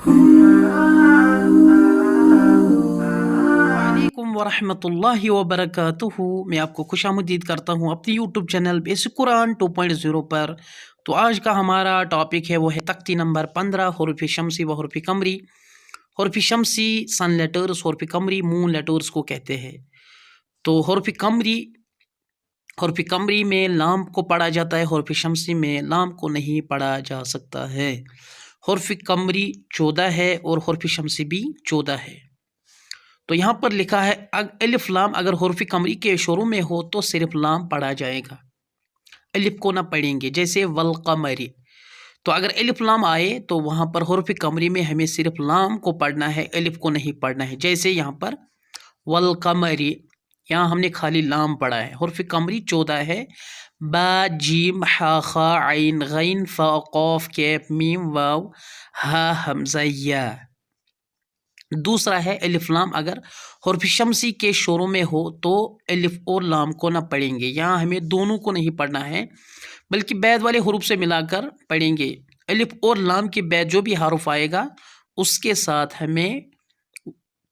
वालेकुम वरहमतुल्लाहि वबरकातुहू। मैं आपको खुशामदीद करता हूँ अपनी यूट्यूब चैनल बेसिक कुरान 2.0 पर। तो आज का हमारा टॉपिक है वो है तख्ती नंबर 15 हुरूफ शमसी व हुरूफ कमरी। हुरूफ शमसी सन लेटर्स, हुरूफ कमरी मून लेटर्स को कहते हैं। तो हुरूफ कमरी में लाम को पढ़ा जाता है, हुरूफ शमसी में लाम को नहीं पढ़ा जा सकता है। हुरूफ कमरी 14 है और हुरूफ शमसी भी 14 है। तो यहाँ पर लिखा है अलिफ लाम अगर हुरूफ कमरी के शुरू में हो तो सिर्फ लाम पढ़ा जाएगा, अलिफ को ना पढ़ेंगे। जैसे वल कमरी, तो अगर अलिफ लाम आए तो वहाँ पर हुरूफ कमरी में हमें सिर्फ लाम को पढ़ना है, अलिफ को नहीं पढ़ना है। जैसे यहाँ पर वल कमरी, यहाँ हमने खाली लाम पढ़ा है। हुरूफ कमरी 14 है, बा जीम हा खा आइन गैन फा कौफ कैफ मीम वाव हा हमजा या। दूसरा है अलिफ लाम अगर हुरूफ शमसी के शुरू में हो तो अलिफ और लाम को ना पढ़ेंगे। यहाँ हमें दोनों को नहीं पढ़ना है बल्कि बैद वाले हुरूफ से मिलाकर पढ़ेंगे। अलिफ और लाम के बैद जो भी हरुफ आएगा उसके साथ हमें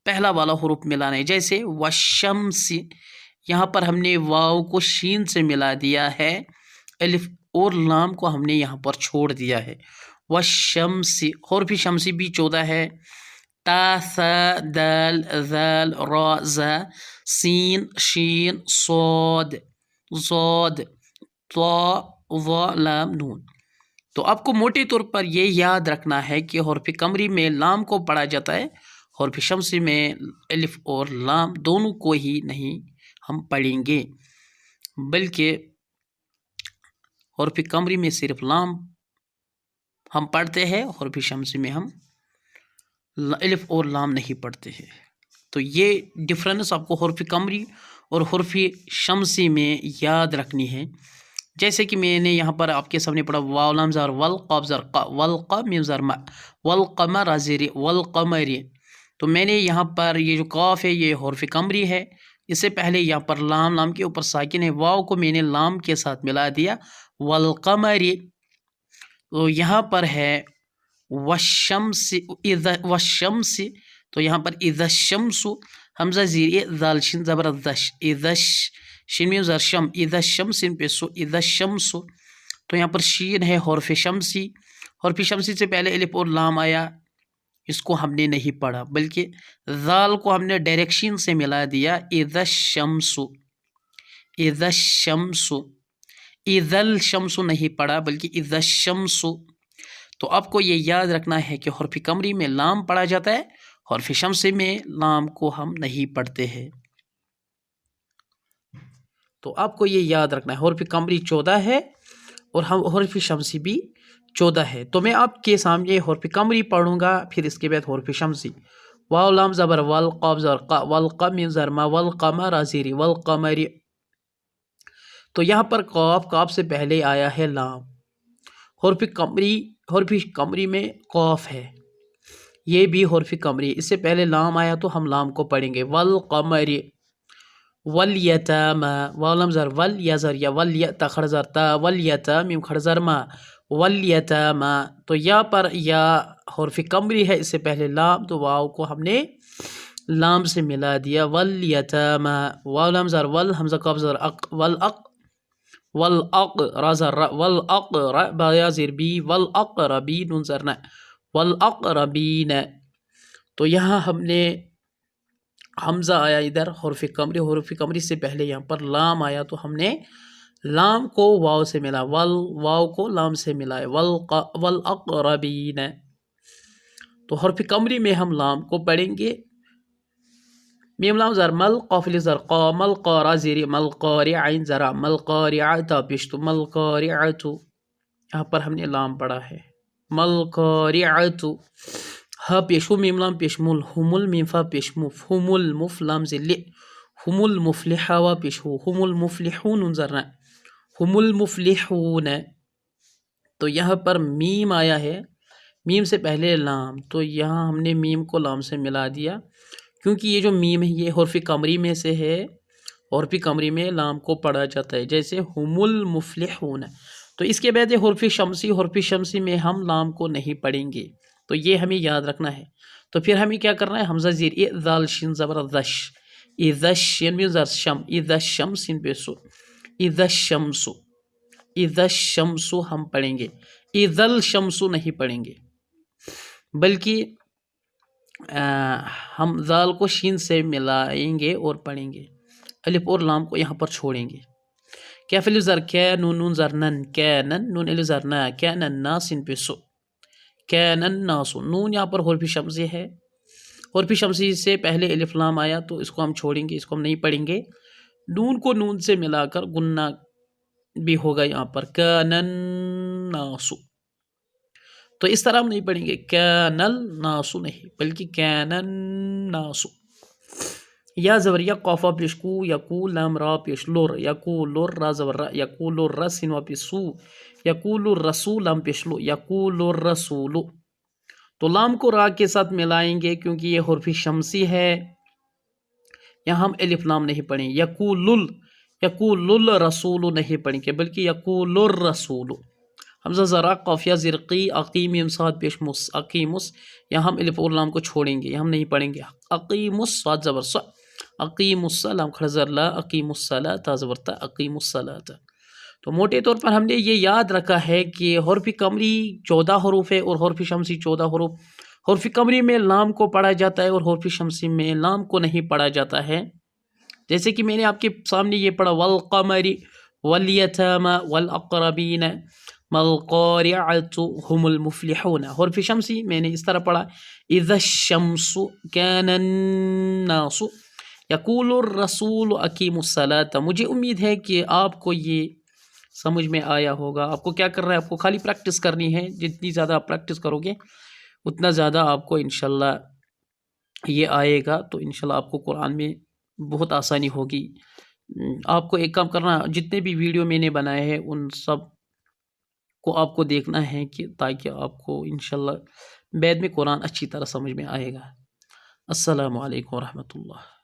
पहला वाला हुरूफ मिलाना है। जैसे वशमसी, यहाँ पर हमने वाव को शीन से मिला दिया है, अलिफ और लाम को हमने यहाँ पर छोड़ दिया है। वशमसी, हुरूफ शमसी भी 14 है, ता सा दाल जाल रा ज़ा सीन शीन सोद ज़ोद तो व लाम नून। तो आपको मोटे तौर पर ये याद रखना है कि हुरूफ कमरी में लाम को पढ़ा जाता है, हुरूफ शमसी में अलिफ और लाम दोनों को ही नहीं हम पढ़ेंगे, बल्कि हुरूफ कमरी में सिर्फ लाम हम पढ़ते हैं, हुरूफ शमसी में हम अलिफ और लाम नहीं पढ़ते हैं। तो ये डिफरेंस आपको हुरूफ कमरी और हुरूफ शमसी में याद रखनी है। जैसे कि मैंने यहाँ पर आपके सामने पढ़ा वाव लाम ज़र वल क़ाफ ज़र क़ा वल क़ा मीम ज़र मा वल क़मर ज़ेर वल क़मरी। तो मैंने यहाँ पर ये जो क़ाफ है ये हुरूफ कमरी है, इससे पहले यहाँ पर लाम के ऊपर साकिन है, वाव को मैंने लाम के साथ मिला दिया वल क़मरी। तो यहाँ पर है वशम्सी वशम्सी, तो यहाँ पर इज़शम्सु हमज़ा ज़ीर ज़ाल शिन ज़बर दश इज़श शिन में ज़र शम इज़शम्सिन पे सु इज़शम्सु। तो यहाँ पर शीन है हुरूफ शमसी, हुरूफ शमसी से पहले अलिफ और लाम आया, इसको हमने नहीं पढ़ा बल्कि ज़ाल को हमने डायरेक्शन से मिला दिया इज़शम्सु इज़शम्सु। इज़ल शम्सु नहीं पढ़ा बल्कि इज़शम्सु। तो आपको ये याद रखना है कि हुरूफ कमरी में लाम पढ़ा जाता है, हुरूफ शमसी में लाम को हम नहीं पढ़ते हैं। तो आपको ये याद रखना है हुरूफ कमरी 14 है और हम हुरूफ शमसी भी 14 है। तो मैं आपके सामने हुरूफ कमरी पढ़ूंगा, फिर इसके बाद हुरूफ शमसी। वाव लाम ज़बर वल क़ाफ ज़र क़ा वल क़ा मीम ज़र मा वल क़मर ज़ीर वल क़मरी। तो यहाँ पर काफ से पहले आया है लाम। हुरूफ कमरी में क़ाफ है, ये भी हुरूफ कमरी, इससे पहले लाम आया तो हम लाम को पढ़ेंगे। वल क़मरी वल यतामा वाव लाम ज़र वल या ज़र या वल या ता खड़ ज़र ता वल यता मीम खड़ ज़र मा वल यतामा। तो यहाँ पर या हुरूफ कमरी है, इससे पहले लाम, तो वाव को हमने लाम से मिला दिया वल यतामा। वाव लाम ज़र वल हमज़ा क़ाफ ज़र अक वल अक वल अक रा ज़र रा वल अक रा बा या ज़िर बी वल अक़रबी नून ज़र ना वल अक़रबीन। तो यहाँ हमने हमज़ा आया इधर हुरूफ कमरी से पहले यहाँ पर लाम आया तो हमने लाम को वाव से मिला, वाव को लाम से मिलाए वल अक़रबीन। तो हुरूफ कमरी में हम लाम को पढ़ेंगे। मीम लाम ज़र मल क़ाफ़ ज़र क़ा मल क़ारा ज़ीर मल क़ारि आइन ज़रा मल क़ारिअता पिश्तु मल क़ारिअतु। यहाँ पर हमने लाम पढ़ा है मल क़ारिअतु। हा पेशु मीम लाम पेशमुल हुमुल मीम फा पेशमुफ हुमुल मुफ लाम ज़िल्ले हुमुल मुफ्लिहा वा पेशु हुमुल मुफ्लिहून ज़रना हुमुल मुफ्लिहून। तो यहाँ पर मीम आया है, मीम से पहले लाम, तो यहाँ हमने मीम को लाम से मिला दिया क्योंकि ये जो मीम है ये हुरूफ कमरी में से है, हुरूफ कमरी में लाम को पढ़ा जाता है। जैसे हुमुल मुफ्लिहून। तो इसके बाद हुरूफ शमसी में हम लाम को नहीं पढ़ेंगे تو یہ ہمیں یاد رکھنا ہے. تو پھر ہمیں کیا کرنا ہے؟ حمزہ زیر اے ذال شین زبر دش، اذش شین بھی زر شم، اذش شمس سین پہ سو، اذش شمس، اذش شمس ہم پڑھیں گے، اذل شمس نہیں پڑھیں گے، بلکہ ہم ذال کو شین سے ملائیں گے اور پڑھیں گے، الف اور لام کو یہاں پر چھوڑیں گے. کیف الف زر کی، نون نون زر نن، کینن، نون الف زر نا، کینن نا سین پہ سو، کینن ناسو. نون یہاں پر حرف شمسی ہے، حرف شمسی سے پہلے الف لام آیا تو اس کو ہم چھوڑیں گے، اس کو ہم نہیں پڑھیں گے. نون کو نون سے ملا کر گننا بھی ہوگا یہاں پر، کینن ناسو. تو اس طرح ہم نہیں پڑھیں گے کینل ناسو نہیں، بلکہ کینن ناسو. یا زبر یا قافا پیش کو، یقول لام را پیش لور، یقول را زبر را، یقول را سینوا پیش سو، یقول الرسول لام پیش لو، یقول الرسول. تو لام کو را کے ساتھ ملائیں گے کیونکہ یہ حرف شمسی ہے، یہاں ہم الف لام نہیں پڑھیں. یقول الرسول نہیں پڑھیں گے، بلکہ یقول الرسول. حمزہ زرا قافیہ زرقی عقیم صاد پیش مس، عقیمس، یہاں ہم الف اور لام کو چھوڑیں گے، یہاں ہم نہیں پڑھیں گے. عقیمس صاد زبر ص، عقیم السلام کھڑا زر لا، عقیم الصلاۃ تا زبر تا، عقیم الصلاۃ. تو موٹے طور پر ہم نے یہ یاد رکھا ہے کہ حرف قمری 14 حروف ہے اور حرف شمسی 14 حروف. حرف قمری میں لام کو پڑھا جاتا ہے اور حرف شمسی میں لام کو نہیں پڑھا جاتا ہے. جیسے کہ میں نے آپ کے سامنے یہ پڑھا والقمر والیتامى والاقربین مالقارعۃ هم المفلحون. حرف شمسی میں نے اس طرح پڑھا اذا الشمس كان الناس یقول الرسول اقیموا الصلاۃ. مجھے امید ہے کہ آپ کو یہ سمجھ میں آیا ہوگا. آپ کو کیا کرنا ہے؟ آپ کو خالی پریکٹس کرنی ہے. جتنی زیادہ آپ پریکٹس کرو گے اتنا زیادہ آپ کو انشاءاللہ یہ آئے گا. تو انشاءاللہ آپ کو قرآن میں بہت آسانی ہوگی. آپ کو ایک کام کرنا، جتنے بھی ویڈیو میں نے بنائے ہیں ان سب کو آپ کو دیکھنا ہے کہ تاکہ آپ کو انشاءاللہ بعد میں قرآن اچھی طرح سمجھ میں آئے گا. السلام علیکم ورحمۃ اللہ.